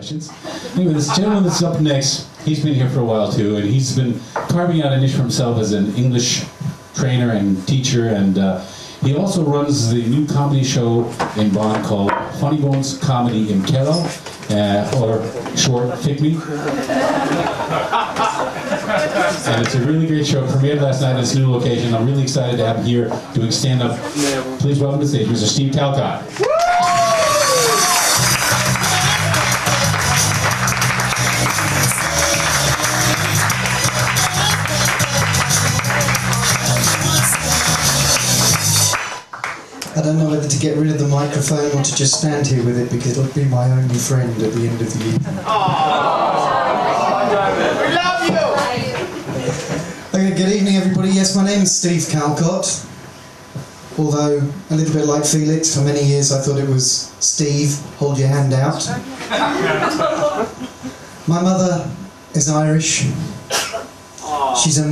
questions. Anyway, this gentleman that's up next, he's been here for a while too, and he's been carving out a niche for himself as an English trainer and teacher, and he also runs the new comedy show in Bonn called Funny Bones Comedy in Kello, or short, Fickney. And it's a really great show. Premiered last night at this new location. I'm really excited to have him here doing stand-up. Please welcome to the stage Mr. Steve Calcott. I don't know whether to get rid of the microphone or to just stand here with it, because it'll be my only friend at the end of the evening. We love you! Okay, good evening everybody. Yes, my name is Steve Calcott. Although, a little bit like Felix, for many years I thought it was Steve, hold your hand out. My mother is Irish. She's a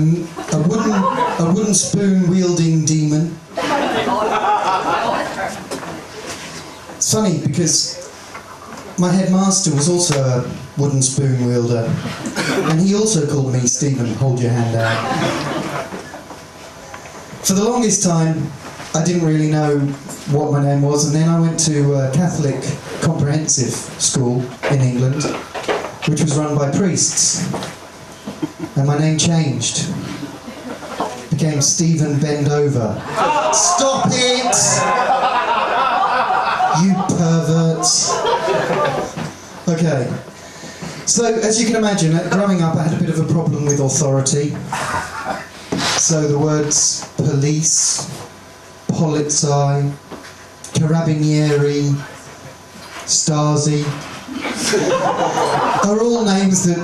wooden spoon wielding demon. It's funny because my headmaster was also a wooden spoon wielder, and he also called me Stephen, hold your hand out. For the longest time I didn't really know what my name was, and then I went to a Catholic comprehensive school in England, which was run by priests, and my name changed. It became Stephen Bendover. Stop it! You perverts. Okay. So, as you can imagine, growing up I had a bit of a problem with authority. So the words police, polizei, carabinieri, Stasi are all names that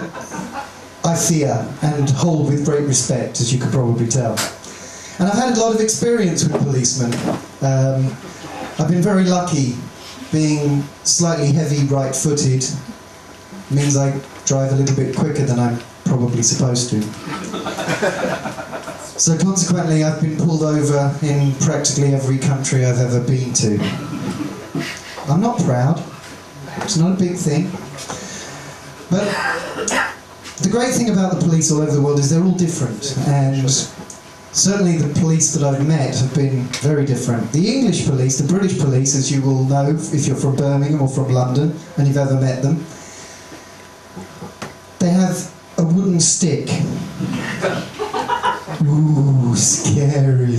I fear and hold with great respect, as you could probably tell. And I've had a lot of experience with policemen. I've been very lucky. Being slightly heavy right-footed means I drive a little bit quicker than I'm probably supposed to. So consequently I've been pulled over in practically every country I've ever been to. I'm not proud. It's not a big thing. But the great thing about the police all over the world is they're all different, and certainly the police that I've met have been very different. The English police, the British police, as you will know if you're from Birmingham or from London and you've ever met them, they have a wooden stick. Ooh, scary.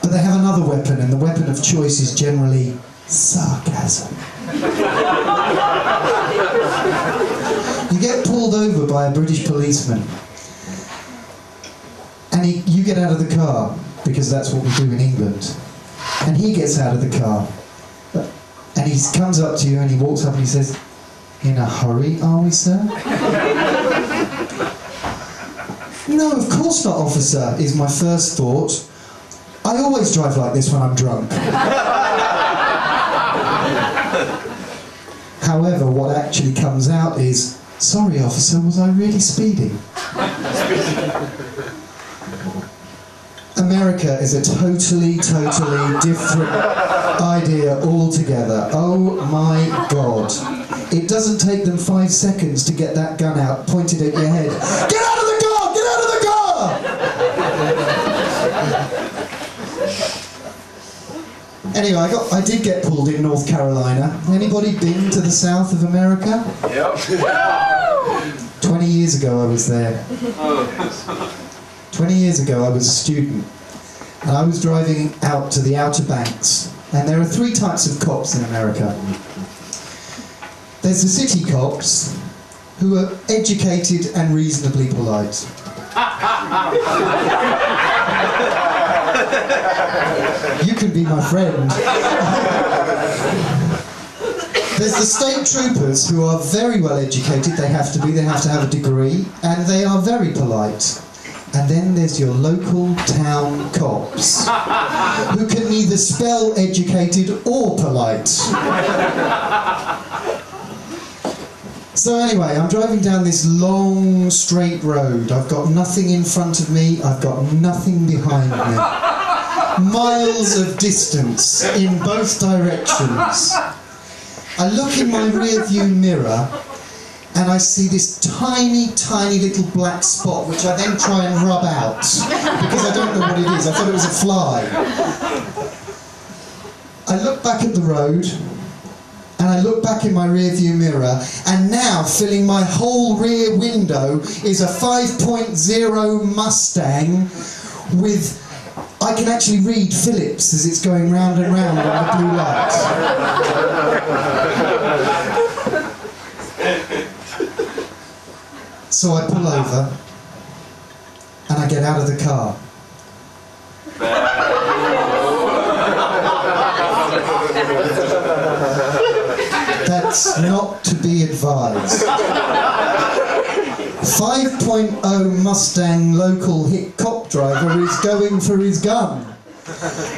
But they have another weapon, and the weapon of choice is generally sarcasm. You get pulled over by a British policeman, and you get out of the car, because that's what we do in England, and he gets out of the car, and he comes up to you and he walks up and he says, "In a hurry, are we, sir?" "No, of course not, officer," is my first thought. I always drive like this when I'm drunk. However, what actually comes out is, "Sorry, officer, was I really speeding?" America is a totally different idea altogether. Oh my God. It doesn't take them 5 seconds to get that gun out, pointed at your head. Get out of the car! Get out of the car! Anyway, I did get pulled in North Carolina. Anybody been to the south of America? Yep. 20 years ago I was there. 20 years ago I was a student, and I was driving out to the Outer Banks, and there are 3 types of cops in America. There's the city cops, who are educated and reasonably polite. You can be my friend. There's the state troopers, who are very well educated, they have to have a degree, and they are very polite. And then there's your local town cops, who can neither spell educated or polite. So anyway, I'm driving down this long, straight road. I've got nothing in front of me, I've got nothing behind me. Miles of distance in both directions. I look in my rear view mirror and I see this tiny, tiny little black spot, which I then try and rub out, because I don't know what it is. I thought it was a fly. I look back at the road, and I look back in my rear view mirror, and now filling my whole rear window is a 5.0 Mustang with, I can actually read Phillips as it's going round and round on the blue light. So I pull over, and I get out of the car. That's not to be advised. 5.0 Mustang local hit cop driver is going for his gun.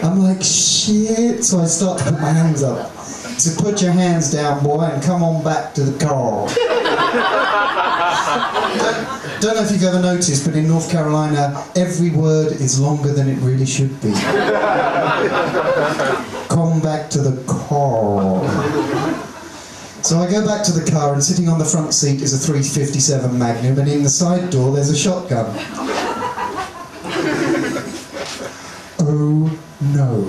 I'm like, shit. So I start to put my hands up. So put your hands down, boy, and come on back to the car. Don't know if you've ever noticed, but in North Carolina, every word is longer than it really should be. Come back to the car. So I go back to the car, and sitting on the front seat is a .357 Magnum, and in the side door there's a shotgun. Oh no,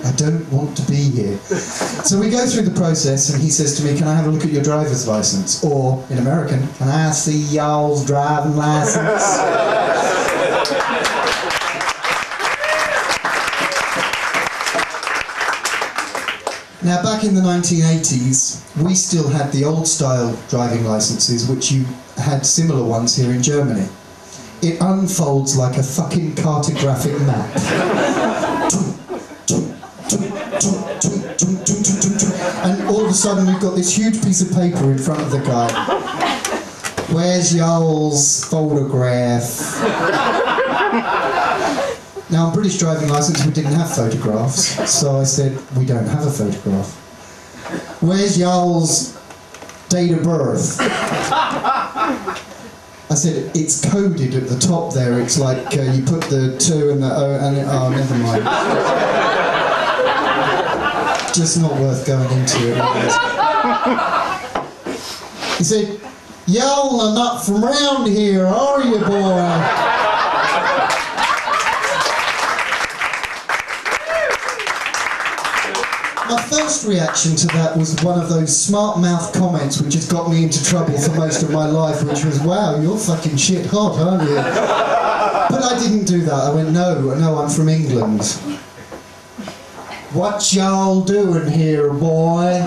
I don't want to be here. So we go through the process, and he says to me, can I have a look at your driver's license? Or, in American, can I see y'all's driving license? Now, back in the 1980s, we still had the old-style driving licenses, which you had similar ones here in Germany. It unfolds like a fucking cartographic map. And all of a sudden, we've got this huge piece of paper in front of the guy. Where's y'all's photograph? Now, on British driving licence, we didn't have photographs, so I said, we don't have a photograph. Where's y'all's date of birth? I said, it's coded at the top there. It's like you put the 2 and the O, and oh, never mind. Just not worth going into it. He said, y'all are not from round here, are you, boy? My first reaction to that was one of those smart mouth comments which has got me into trouble for most of my life, which was, wow, you're fucking shit hot, aren't you? But I didn't do that. I went, no, I'm from England. What y'all doing here, boy?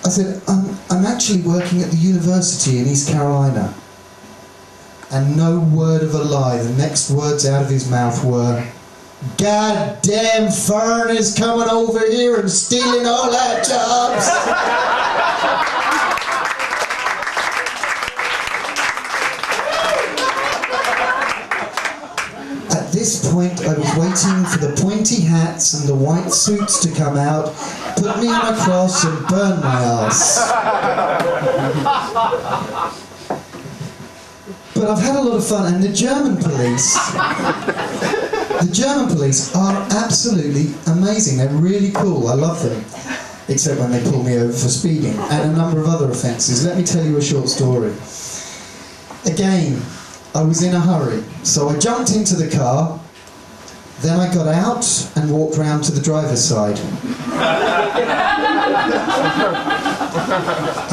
I said, I'm actually working at the university in East Carolina. And no word of a lie, the next words out of his mouth were, goddamn Fern is coming over here and stealing all our jobs. At this point, I was waiting for the pointy hats and the white suits to come out, put me on a cross and burn my ass. But I've had a lot of fun, and the German police are absolutely amazing. They're really cool. I love them. Except when they pull me over for speeding and a number of other offences. Let me tell you a short story. Again, I was in a hurry, so I jumped into the car, then I got out and walked round to the driver's side.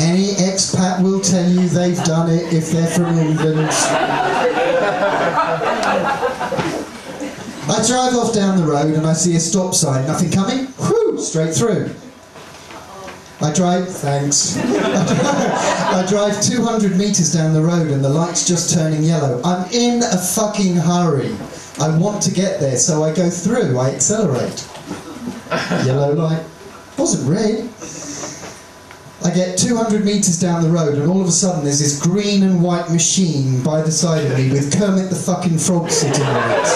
Any expat will tell you they've done it if they're from England. I drive off down the road and I see a stop sign. Nothing coming? Whew, straight through. I drive, thanks. I drive 200 metres down the road and the light's just turning yellow. I'm in a fucking hurry. I want to get there, so I go through, I accelerate. Yellow light. Wasn't red. I get 200 metres down the road and all of a sudden there's this green and white machine by the side of me with Kermit the fucking Frog sitting on it.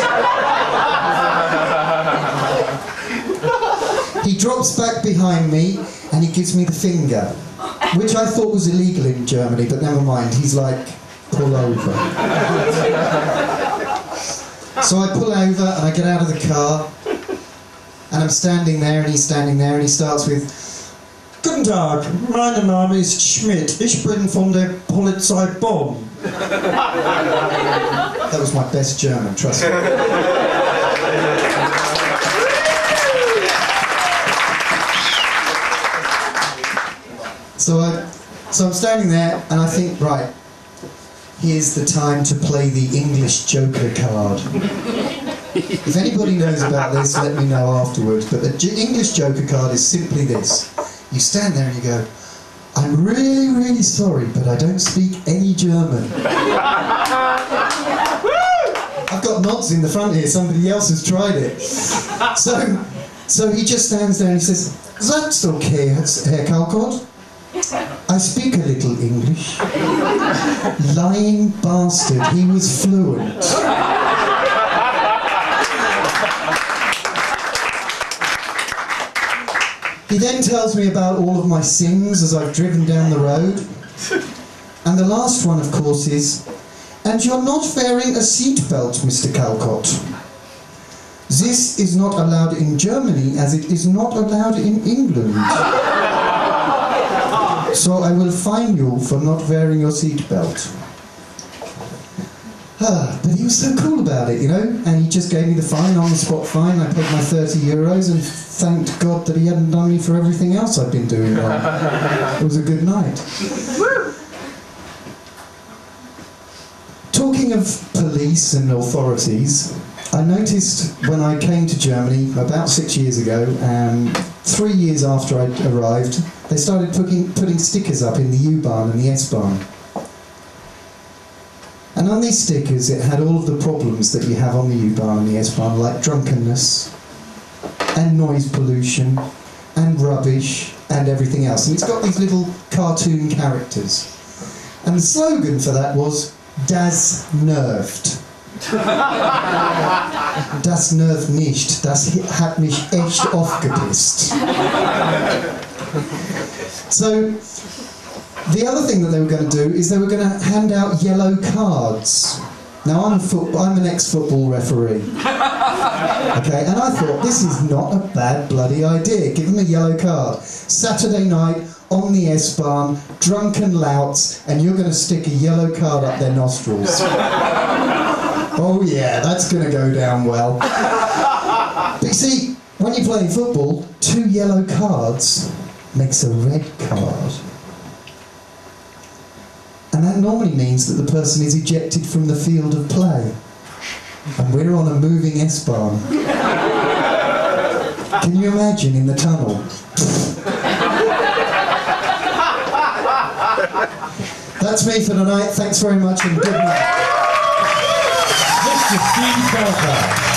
He drops back behind me and he gives me the finger, which I thought was illegal in Germany, but never mind. He's like, pull over. So I pull over and I get out of the car and I'm standing there and he's standing there and he starts with, Guten Tag, mein Name ist Schmidt. Ich bin von der Polizei Bonn. That was my best German, trust me. So I'm standing there and I think, right, here's the time to play the English Joker card. If anybody knows about this, let me know afterwards. But the English Joker card is simply this. You stand there and you go, I'm really, really sorry, but I don't speak any German. I've got nods in the front here, somebody else has tried it. So he just stands there and he says, that's okay, Herr Calcott. I speak a little English. Lying bastard, he was fluent. He then tells me about all of my sins as I've driven down the road. And the last one, of course, is, and you're not wearing a seatbelt, Mr. Calcott. This is not allowed in Germany as it is not allowed in England. So I will fine you for not wearing your seatbelt. But he was so cool about it, you know, and he just gave me the fine, on-the-spot fine. I paid my €30 and thanked God that he hadn't done me for everything else I'd been doing wrong. It was a good night. Talking of police and authorities, I noticed when I came to Germany about 6 years ago, 3 years after I'd arrived, they started putting stickers up in the U-Bahn and the S-Bahn. And on these stickers it had all of the problems that you have on the U-Bahn and the S-Bahn, like drunkenness, and noise pollution, and rubbish, and everything else. And it's got these little cartoon characters. And the slogan for that was, Das nervt. Das nervt nicht, das hat mich echt aufgepisst. So, the other thing that they were going to do is they were going to hand out yellow cards. Now I'm an ex-football referee. Okay, and I thought, this is not a bad bloody idea. Give them a yellow card. Saturday night, on the S-Bahn, drunken louts, and you're going to stick a yellow card up their nostrils. Oh yeah, that's going to go down well. But you see, when you're playing football, 2 yellow cards makes a red card. And that normally means that the person is ejected from the field of play. And we're on a moving S-Bahn. Can you imagine in the tunnel? That's me for tonight. Thanks very much and good night. Mr. Steve Calcott.